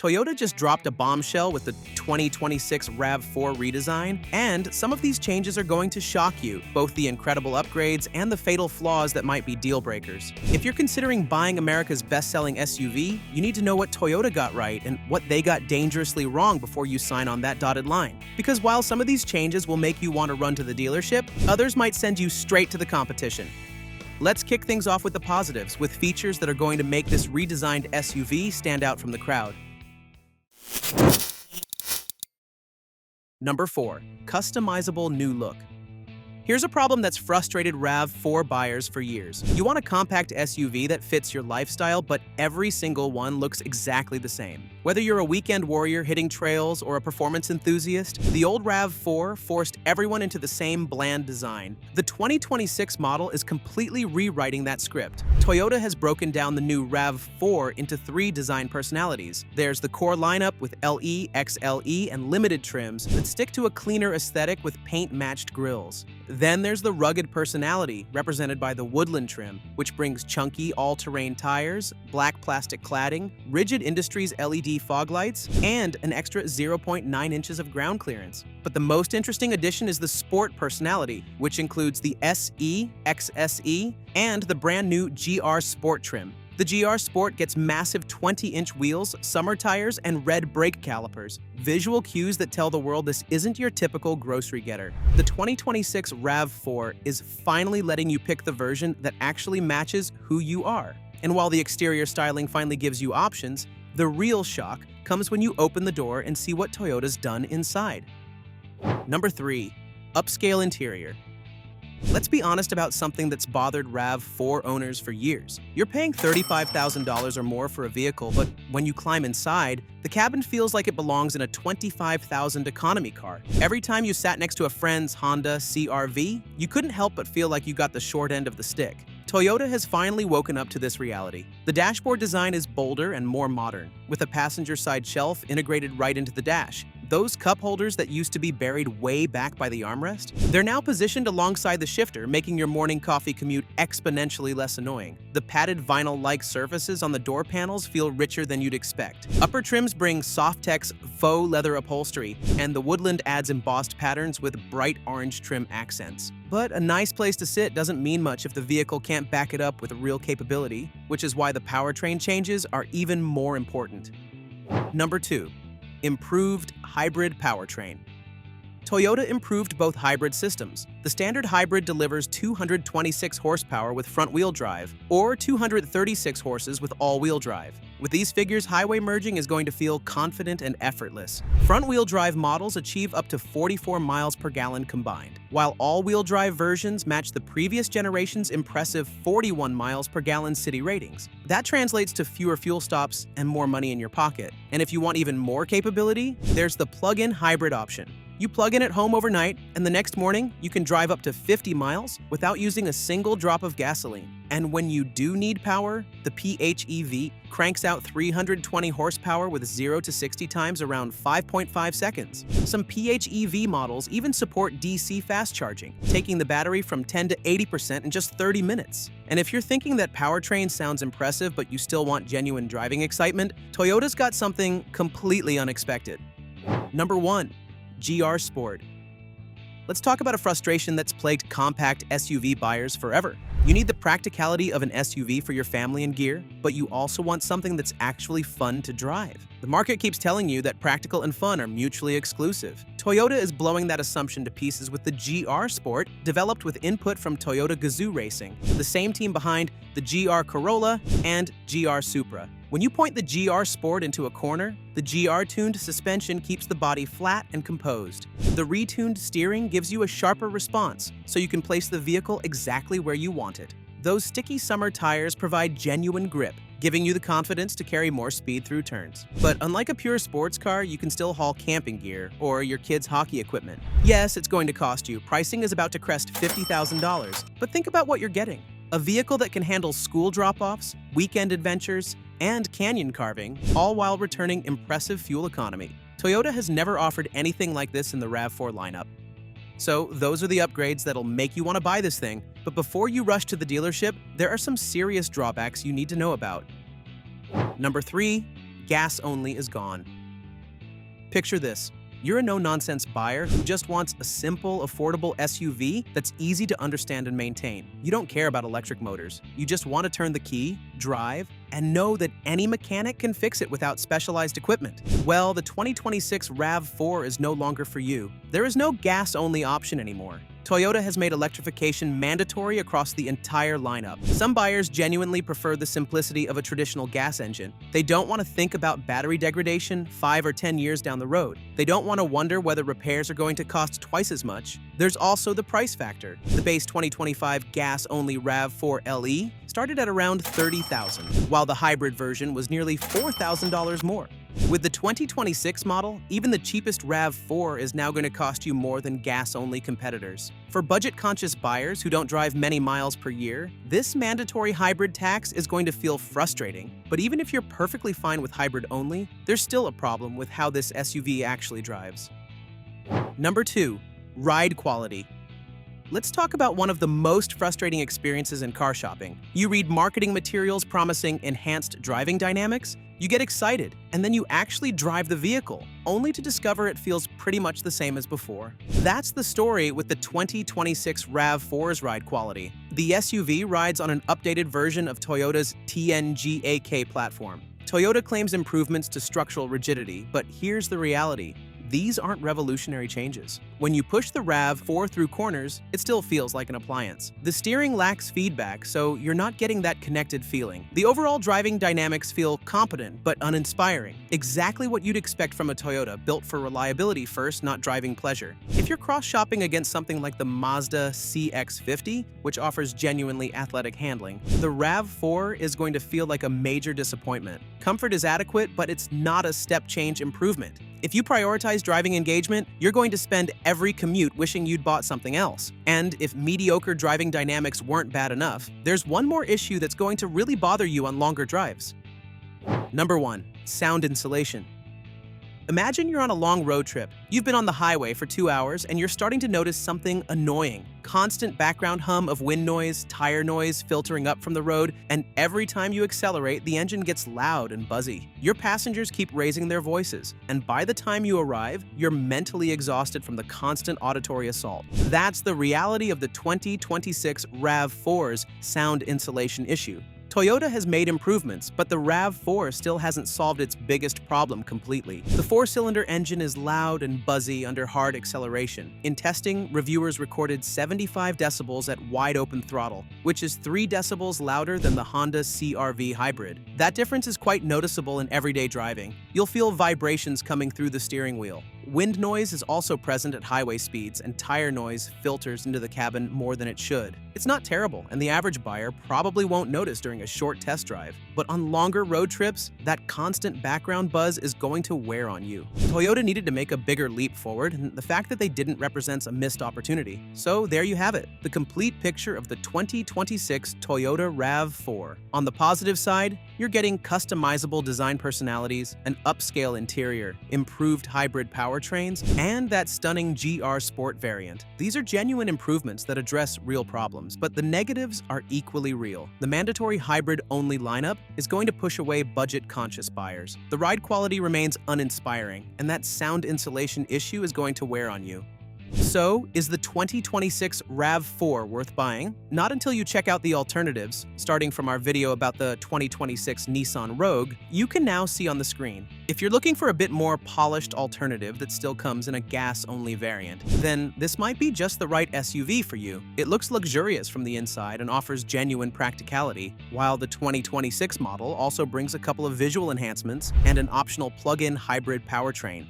Toyota just dropped a bombshell with the 2026 RAV4 redesign, and some of these changes are going to shock you, both the incredible upgrades and the fatal flaws that might be deal breakers. If you're considering buying America's best-selling SUV, you need to know what Toyota got right and what they got dangerously wrong before you sign on that dotted line. Because while some of these changes will make you want to run to the dealership, others might send you straight to the competition. Let's kick things off with the positives, with features that are going to make this redesigned SUV stand out from the crowd. Number 4. Customizable new look. Here's a problem that's frustrated RAV4 buyers for years. You want a compact SUV that fits your lifestyle, but every single one looks exactly the same. Whether you're a weekend warrior hitting trails or a performance enthusiast, the old RAV4 forced everyone into the same bland design. The 2026 model is completely rewriting that script. Toyota has broken down the new RAV4 into 3 design personalities. There's the core lineup with LE, XLE, and limited trims that stick to a cleaner aesthetic with paint-matched grills. Then there's the rugged personality, represented by the Woodland trim, which brings chunky, all-terrain tires, black plastic cladding, Rigid Industries LED fog lights, and an extra 0.9 inches of ground clearance. But the most interesting addition is the Sport personality, which includes the SE, XSE, and the brand new GR Sport trim. The GR Sport gets massive 20-inch wheels, summer tires, and red brake calipers, visual cues that tell the world this isn't your typical grocery getter. The 2026 RAV4 is finally letting you pick the version that actually matches who you are. And while the exterior styling finally gives you options, the real shock comes when you open the door and see what Toyota's done inside. Number 3. Upscale interior. Let's be honest about something that's bothered RAV4 owners for years. You're paying $35,000 or more for a vehicle, but when you climb inside, the cabin feels like it belongs in a $25,000 economy car. Every time you sat next to a friend's Honda CR-V, you couldn't help but feel like you got the short end of the stick. Toyota has finally woken up to this reality. The dashboard design is bolder and more modern, with a passenger side shelf integrated right into the dash. Those cup holders that used to be buried way back by the armrest, they're now positioned alongside the shifter, making your morning coffee commute exponentially less annoying. The padded vinyl-like surfaces on the door panels feel richer than you'd expect. Upper trims bring Softex faux leather upholstery, and the Woodland adds embossed patterns with bright orange trim accents. But a nice place to sit doesn't mean much if the vehicle can't back it up with real capability, which is why the powertrain changes are even more important. Number 2. Improved hybrid powertrain. Toyota improved both hybrid systems. The standard hybrid delivers 226 horsepower with front-wheel drive, or 236 horses with all-wheel drive. With these figures, highway merging is going to feel confident and effortless. Front-wheel drive models achieve up to 44 miles per gallon combined, while all-wheel drive versions match the previous generation's impressive 41 miles per gallon city ratings. That translates to fewer fuel stops and more money in your pocket. And if you want even more capability, there's the plug-in hybrid option. You plug in at home overnight, and the next morning, you can drive up to 50 miles without using a single drop of gasoline. And when you do need power, the PHEV cranks out 320 horsepower with 0 to 60 times around 5.5 seconds. Some PHEV models even support DC fast charging, taking the battery from 10 to 80% in just 30 minutes. And if you're thinking that powertrain sounds impressive but you still want genuine driving excitement, Toyota's got something completely unexpected. Number 1. GR Sport. Let's talk about a frustration that's plagued compact SUV buyers forever. You need the practicality of an SUV for your family and gear, but you also want something that's actually fun to drive. The market keeps telling you that practical and fun are mutually exclusive. Toyota is blowing that assumption to pieces with the GR Sport, developed with input from Toyota Gazoo Racing, the same team behind the GR Corolla and GR Supra. When you point the GR Sport into a corner, the GR-tuned suspension keeps the body flat and composed. The retuned steering gives you a sharper response, so you can place the vehicle exactly where you want it. Those sticky summer tires provide genuine grip, giving you the confidence to carry more speed through turns. But unlike a pure sports car, you can still haul camping gear or your kids' hockey equipment. Yes, it's going to cost you. Pricing is about to crest $50,000, but think about what you're getting. A vehicle that can handle school drop-offs, weekend adventures, and canyon carving, all while returning impressive fuel economy. Toyota has never offered anything like this in the RAV4 lineup. So those are the upgrades that'll make you want to buy this thing, but before you rush to the dealership, there are some serious drawbacks you need to know about. Number 3. gas only is gone. Picture this. You're a no-nonsense buyer who just wants a simple, affordable SUV that's easy to understand and maintain. You don't care about electric motors. You just want to turn the key, drive, and know that any mechanic can fix it without specialized equipment. Well, the 2026 RAV4 is no longer for you. There is no gas-only option anymore. Toyota has made electrification mandatory across the entire lineup. Some buyers genuinely prefer the simplicity of a traditional gas engine. They don't want to think about battery degradation 5 or 10 years down the road. They don't want to wonder whether repairs are going to cost twice as much. There's also the price factor. The base 2025 gas-only RAV4 LE started at around $30,000, while the hybrid version was nearly $4,000 more. With the 2026 model, even the cheapest RAV4 is now going to cost you more than gas-only competitors. For budget-conscious buyers who don't drive many miles per year, this mandatory hybrid tax is going to feel frustrating. But even if you're perfectly fine with hybrid only, there's still a problem with how this SUV actually drives. Number 2. Ride quality. Let's talk about one of the most frustrating experiences in car shopping. You read marketing materials promising enhanced driving dynamics, you get excited, and then you actually drive the vehicle, only to discover it feels pretty much the same as before. That's the story with the 2026 RAV4's ride quality. The SUV rides on an updated version of Toyota's TNGA-K platform. Toyota claims improvements to structural rigidity, but here's the reality. These aren't revolutionary changes. When you push the RAV4 through corners, it still feels like an appliance. The steering lacks feedback, so you're not getting that connected feeling. The overall driving dynamics feel competent but uninspiring. Exactly what you'd expect from a Toyota, built for reliability first, not driving pleasure. If you're cross-shopping against something like the Mazda CX-50, which offers genuinely athletic handling, the RAV4 is going to feel like a major disappointment. Comfort is adequate, but it's not a step-change improvement. If you prioritize driving engagement, you're going to spend every commute wishing you'd bought something else. And if mediocre driving dynamics weren't bad enough, there's one more issue that's going to really bother you on longer drives. Number 1. Sound insulation. Imagine you're on a long road trip. You've been on the highway for 2 hours and you're starting to notice something annoying. Constant background hum of wind noise, tire noise filtering up from the road, and every time you accelerate, the engine gets loud and buzzy. Your passengers keep raising their voices, and by the time you arrive, you're mentally exhausted from the constant auditory assault. That's the reality of the 2026 RAV4's sound insulation issue. Toyota has made improvements, but the RAV4 still hasn't solved its biggest problem completely. The 4-cylinder engine is loud and buzzy under hard acceleration. In testing, reviewers recorded 75 decibels at wide-open throttle, which is 3 decibels louder than the Honda CR-V hybrid. That difference is quite noticeable in everyday driving. You'll feel vibrations coming through the steering wheel. Wind noise is also present at highway speeds, and tire noise filters into the cabin more than it should. It's not terrible, and the average buyer probably won't notice during a short test drive. But on longer road trips, that constant background buzz is going to wear on you. Toyota needed to make a bigger leap forward, and the fact that they didn't represents a missed opportunity. So there you have it, the complete picture of the 2026 Toyota RAV4. On the positive side, you're getting customizable design personalities, an upscale interior, improved hybrid powertrains, and that stunning GR Sport variant. These are genuine improvements that address real problems, but the negatives are equally real. The mandatory hybrid-only lineup is going to push away budget-conscious buyers. The ride quality remains uninspiring, and that sound insulation issue is going to wear on you. So, is the 2026 RAV4 worth buying? Not until you check out the alternatives. Starting from our video about the 2026 Nissan Rogue, you can now see on the screen. If you're looking for a bit more polished alternative that still comes in a gas-only variant, then this might be just the right SUV for you. It looks luxurious from the inside and offers genuine practicality, while the 2026 model also brings a couple of visual enhancements and an optional plug-in hybrid powertrain.